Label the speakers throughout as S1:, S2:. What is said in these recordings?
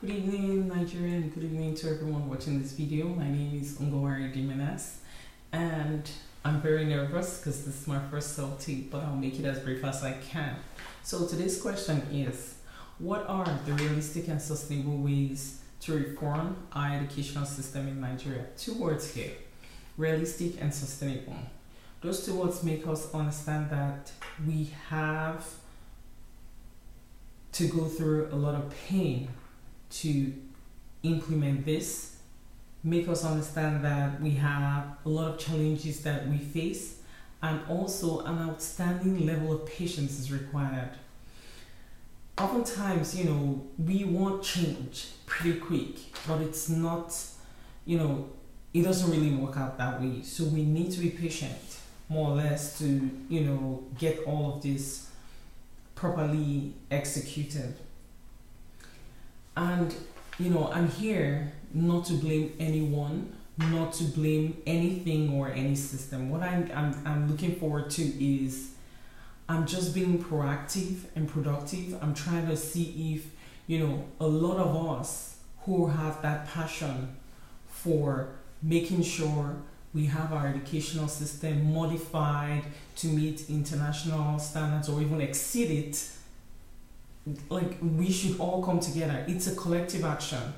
S1: Good evening, Nigeria, and good evening to everyone watching this video. My name is Ngowari Diminas, and I'm very nervous because this is my first self-tape, but I'll make it as brief as I can. So today's question is, what are the realistic and sustainable ways to reform our educational system in Nigeria? Two words here, realistic and sustainable. Those two words make us understand that we have to go through a lot of pain to implement this, make us understand that we have a lot of challenges that we face, and also an outstanding level of patience is required. Oftentimes, we want change pretty quick, but it's not, it doesn't really work out that way. So we need to be patient, more or less, to, get all of this properly executed. And I'm here not to blame anyone, not to blame anything or any system. What I'm looking forward to is I'm just being proactive and productive. I'm trying to see if a lot of us who have that passion for making sure we have our educational system modified to meet international standards or even exceed it, like, we should all come together. It's a collective action.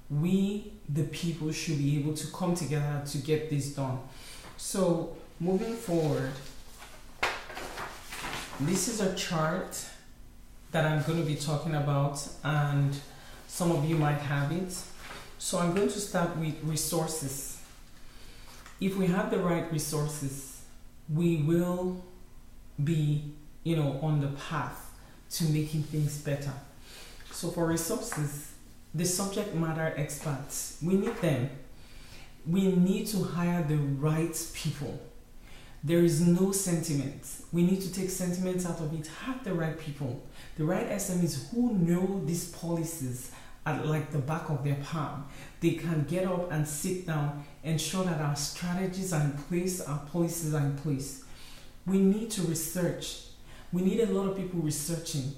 S1: We, the people, should be able to come together to get this done. So moving forward, this is a chart that I'm going to be talking about, and some of you might have it. So I'm going to start with resources. If we have the right resources, we will be, on the path to making things better. So for resources, the subject matter experts, we need them. We need to hire the right people. There is no sentiment. We need to take sentiments out of it. Have the right people, the right SMEs who know these policies at like the back of their palm. They can get up and sit down, ensure that our strategies are in place, our policies are in place. We need to research. We need a lot of people researching,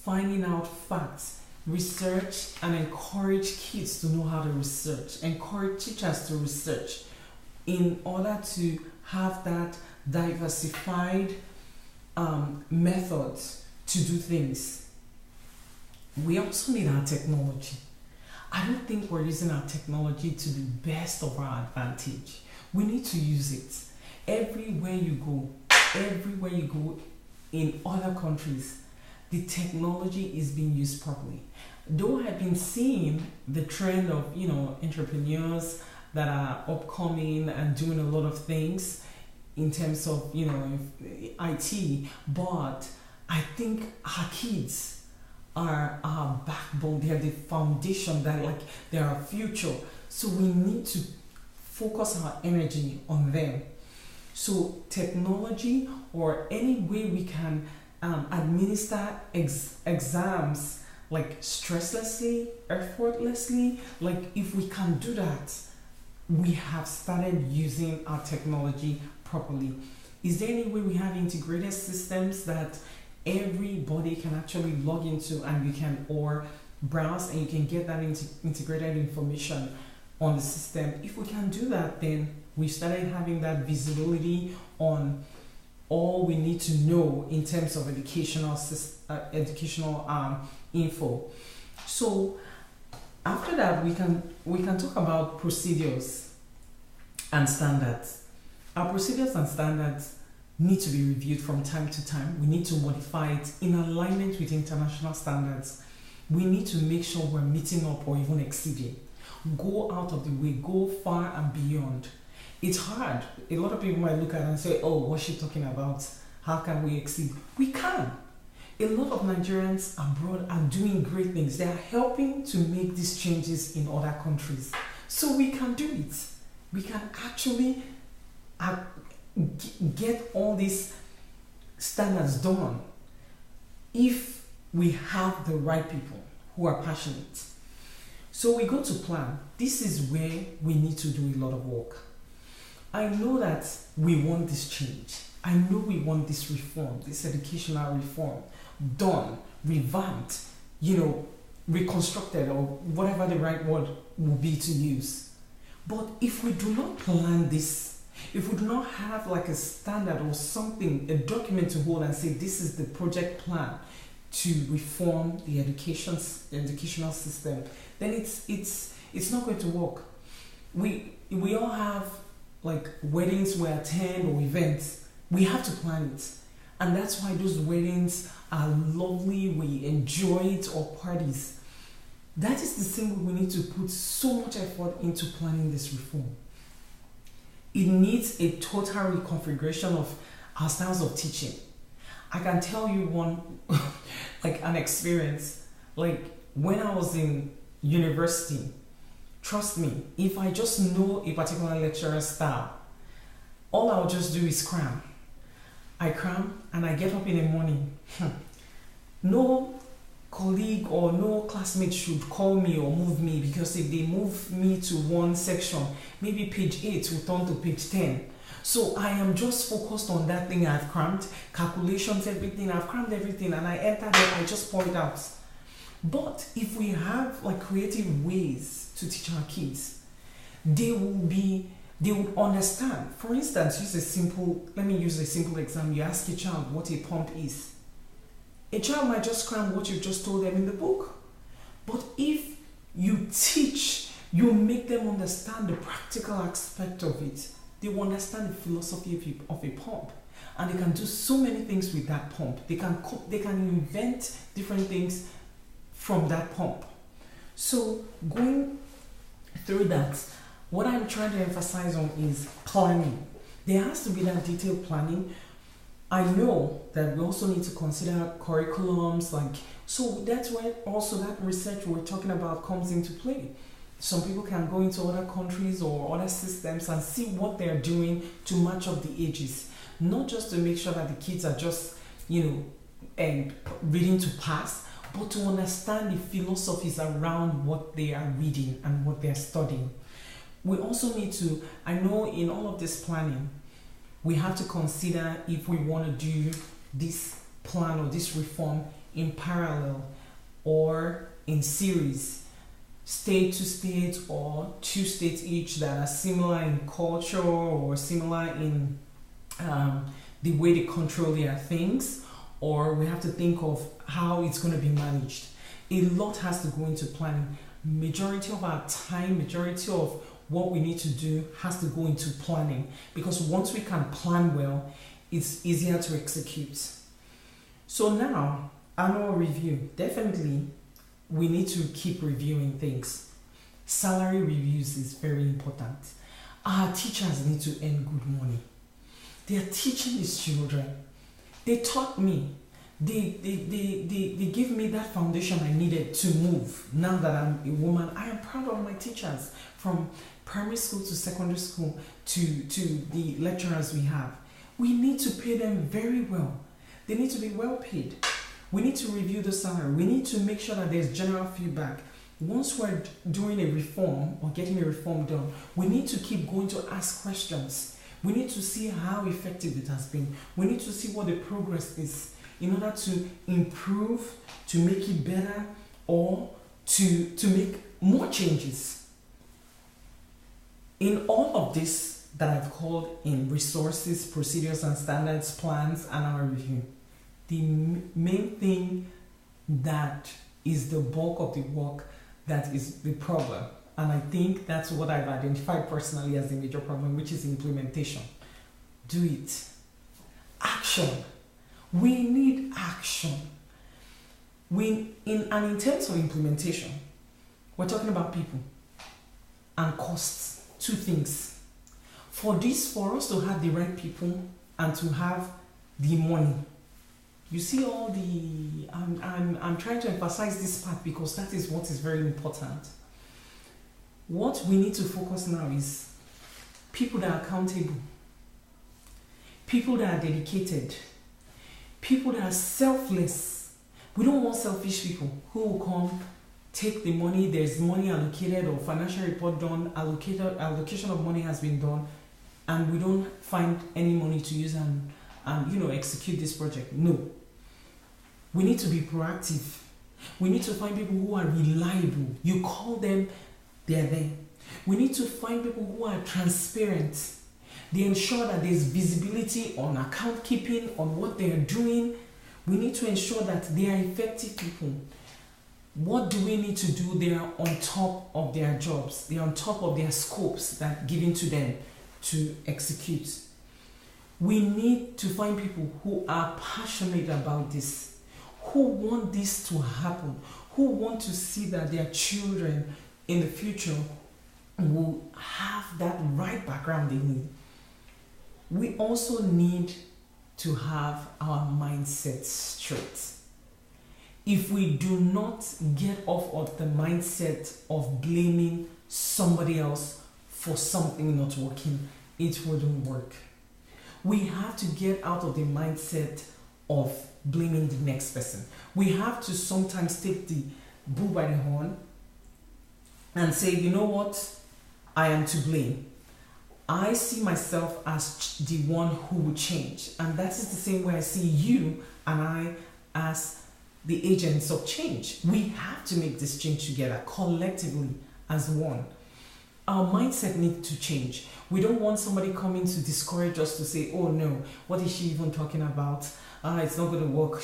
S1: finding out facts, research, and encourage kids to know how to research, encourage teachers to research in order to have that diversified methods to do things. We also need our technology. I don't think we're using our technology to the best of our advantage. We need to use it. Everywhere you go in other countries, the technology is being used properly. Though I've been seeing the trend of, entrepreneurs that are upcoming and doing a lot of things in terms of, IT, but I think our kids are our backbone. They are the foundation, they are our future. So we need to focus our energy on them. So technology, or any way we can administer exams like stresslessly, effortlessly, like if we can do that, we have started using our technology properly. Is there any way we have integrated systems that everybody can actually log into, and you can or browse and you can get that integrated information on the system? If we can do that, then we started having that visibility on all we need to know in terms of educational info. So after that, we can talk about procedures and standards. Our procedures and standards need to be reviewed from time to time. We need to modify it in alignment with international standards. We need to make sure we're meeting up or even exceeding. Go out of the way, go far and beyond. It's hard. A lot of people might look at it and say, oh, what's she talking about? How can we exceed? We can. A lot of Nigerians abroad are doing great things. They are helping to make these changes in other countries. So we can do it. We can actually get all these standards done if we have the right people who are passionate. So we go to plan. This is where we need to do a lot of work. I know that we want this change. I know we want this reform, this educational reform done, revamped, reconstructed, or whatever the right word will be to use. But if we do not plan this, if we do not have like a standard or something, a document to hold and say this is the project plan to reform the educational system, then it's not going to work. We all have like weddings we attend or events. We have to plan it. And that's why those weddings are lovely, we enjoy it, or parties. That is the same way we need to put so much effort into planning this reform. It needs a total reconfiguration of our styles of teaching. I can tell you one, like an experience. Like when I was in university, trust me, if I just know a particular lecturer's style, all I'll just do is cram. I cram and I get up in the morning. No colleague or no classmate should call me or move me, because if they move me to one section, maybe page 8 will turn to page 10. So I am just focused on that thing I've crammed, calculations, everything, I've crammed everything, and I enter there, I just point out. But if we have like creative ways to teach our kids, they would understand. For instance, let me use a simple example. You ask a child what a pump is. A child might just cram what you've just told them in the book. But if you teach, you make them understand the practical aspect of it, they will understand the philosophy of a pump. And they can do so many things with that pump. They can invent different things from that pump. So going through that, what I'm trying to emphasize on is planning. There has to be that detailed planning. I know that we also need to consider curriculums, so that's why also that research we're talking about comes into play. Some people can go into other countries or other systems and see what they're doing to match up the ages. Not just to make sure that the kids are just, reading to pass, but to understand the philosophies around what they are reading and what they're studying. We also need to, I know in all of this planning, we have to consider if we want to do this plan or this reform in parallel or in series, state to state or 2 states each that are similar in culture or similar in the way they control their things, or we have to think of how it's going to be managed. A lot has to go into planning. Majority of our time, majority of what we need to do has to go into planning, because once we can plan well, it's easier to execute. So now, annual review. Definitely, we need to keep reviewing things. Salary reviews is very important. Our teachers need to earn good money. They are teaching these children. They taught me. They give me that foundation I needed to move. Now that I'm a woman, I am proud of my teachers, from primary school to secondary school to the lecturers we have. We need to pay them very well. They need to be well paid. We need to review the salary. We need to make sure that there's general feedback. Once we're doing a reform or getting a reform done, we need to keep going to ask questions. We need to see how effective it has been. We need to see what the progress is in order to improve, to make it better, or to make more changes. In all of this that I've called in resources, procedures and standards, plans, and our review, the main thing that is the bulk of the work that is the problem, and I think that's what I've identified personally as the major problem, which is implementation. Do it. Action. We need action. In terms of implementation, we're talking about people and costs. 2 things. For us to have the right people and to have the money. You see all the, I'm trying to emphasize this part because that is what is very important. What we need to focus now is people that are accountable, people that are dedicated, people that are selfless. We don't want selfish people who will come, take the money, there's money allocated or financial report done, allocation of money has been done, and we don't find any money to use and execute this project. No. We need to be proactive. We need to find people who are reliable. You call them, they're there. We need to find people who are transparent. They ensure that there's visibility on account keeping, on what they are doing. We need to ensure that they are effective people. What do we need to do? They are on top of their jobs. They are on top of their scopes that given to them to execute. We need to find people who are passionate about this, who want this to happen, who want to see that their children in the future will have that right background they need. We also need to have our mindset straight. If we do not get off of the mindset of blaming somebody else for something not working, it wouldn't work. We have to get out of the mindset of blaming the next person. We have to sometimes take the bull by the horn and say, you know what? I am to blame. I see myself as the one who will change. And that is the same way I see you and I as the agents of change. We have to make this change together, collectively, as one. Our mindset needs to change. We don't want somebody coming to discourage us to say, oh no, what is she even talking about? It's not going to work.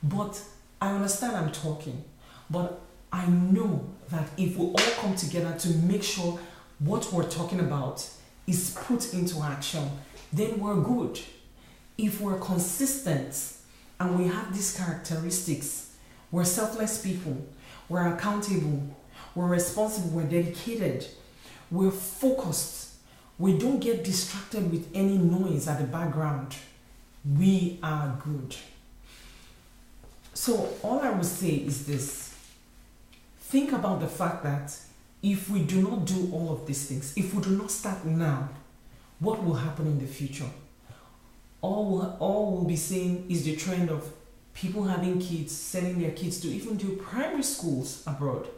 S1: But I understand I'm talking. But I know that if we all come together to make sure what we're talking about is put into action, then we're good. If we're consistent and we have these characteristics, we're selfless people, we're accountable, we're responsible, we're dedicated, we're focused, we don't get distracted with any noise at the background, we are good. So all I will say is this: think about the fact that if we do not do all of these things, if we do not start now, what will happen in the future? All we'll be seeing is the trend of people having kids, sending their kids to even do primary schools abroad.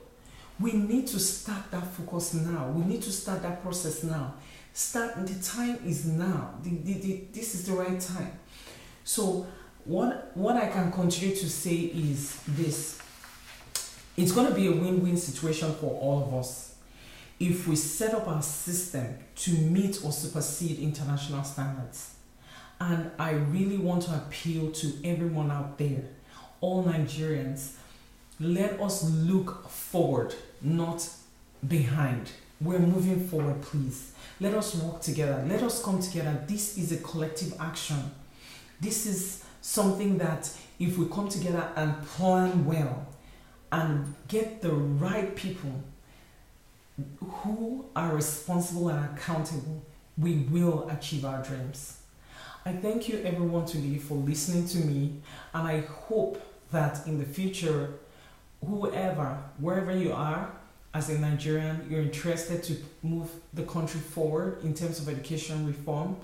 S1: We need to start that focus now. We need to start that process now. The time is now. This is the right time. So what I can continue to say is this: it's going to be a win-win situation for all of us if we set up our system to meet or supersede international standards. And I really want to appeal to everyone out there, all Nigerians, let us look forward, not behind. We're moving forward, please. Let us work together. Let us come together. This is a collective action. This is something that if we come together and plan well and get the right people who are responsible and accountable, we will achieve our dreams. I thank you everyone today for listening to me, and I hope that in the future, wherever you are as a Nigerian, you're interested to move the country forward in terms of education reform.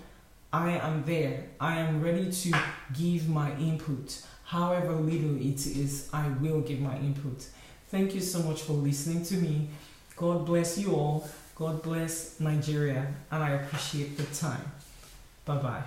S1: I am there. I am ready to give my input. However little it is, I will give my input. Thank you so much for listening to me. God bless you all. God bless Nigeria, and I appreciate the time. Bye-bye.